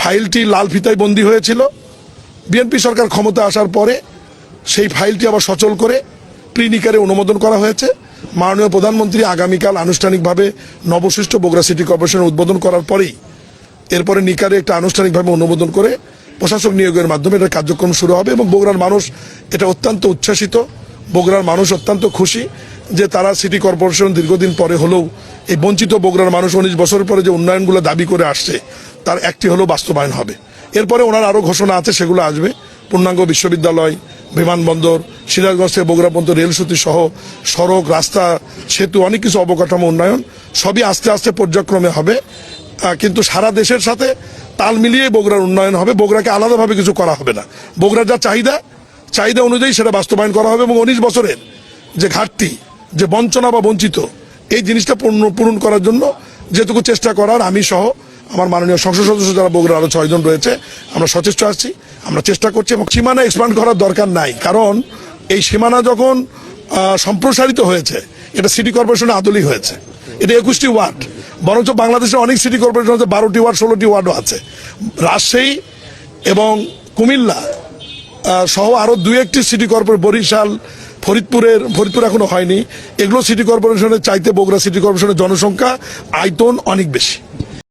ফাইলটি লাল ফিতায় বন্দী হয়েছিল। বিএনপি সরকার ক্ষমতা আসার পরে সেই ফাইলটি আবার সচল করে প্রিনিকারে অনুমোদন করা হয়েছে। মাননীয় প্রধানমন্ত্রী আগামীকাল আনুষ্ঠানিকভাবে নবসৃষ্ট বগুড়া সিটি কর্পোরেশনের উদ্বোধন করার পরেই এরপরে নিকারে একটা আনুষ্ঠানিকভাবে অনুমোদন করে প্রশাসক নিয়োগের মাধ্যমে এটা কার্যক্রম শুরু হবে এবং বগুড়ার মানুষ এটা অত্যন্ত উচ্ছ্বাসিত। বগুড়ার মানুষ অত্যন্ত খুশি যে তারা সিটি কর্পোরেশন দীর্ঘদিন পরে হলেও এই বঞ্চিত বগুড়ার মানুষ 19 বছরের পরে যে উন্নয়নগুলো দাবি করে আসছে তার একটি হলেও বাস্তবায়ন হবে। এরপরে ওনার আরও ঘোষণা আছে, সেগুলো আসবে। পূর্ণাঙ্গ বিশ্ববিদ্যালয়, বিমানবন্দর, সিরাজগঞ্জ থেকে বগুড়া পর্যন্ত রেলসূতি সহ সড়ক, রাস্তা, সেতু, অনেক কিছু অবকাঠামো উন্নয়ন সবই আস্তে আস্তে পর্যায়ক্রমে হবে। কিন্তু সারা দেশের সাথে তাল মিলিয়ে বগুড়ার উন্নয়ন হবে। বগুড়াকে আলাদাভাবে কিছু করা হবে না। বগুড়ার যা চাহিদা অনুযায়ী সেটা বাস্তবায়ন করা হবে এবং 19 বছরের যে ঘাটতি, যে বঞ্চনা বা বঞ্চিত, এই জিনিসটা পূরণ করার জন্য যেটুকু চেষ্টা করার আমি সহ আমার মাননীয় সংসদ সদস্য যারা বগুড়ার আরো 6 জন রয়েছে আমরা সচেষ্ট আছি, আমরা চেষ্টা করছি। এবং সীমানা এক্সপ্যান্ড করার দরকার নাই, কারণ এই সীমানা যখন সম্প্রসারিত হয়েছে এটা সিটি কর্পোরেশনের আদলেই হয়েছে। এটা 21টি ওয়ার্ড, বরঞ্চ বাংলাদেশে অনেক সিটি কর্পোরেশন আছে 12টি ওয়ার্ড 16টি ওয়ার্ডও আছে। রাজশাহী এবং কুমিল্লা সহ আরও 2-1টি সিটি কর্পোরেশন, বরিশাল, ফরিদপুর এখনো হয়নি, এগুলো সিটি কর্পোরেশনের চাইতে বগুড়া সিটি কর্পোরেশনের জনসংখ্যা আয়তন অনেক বেশি।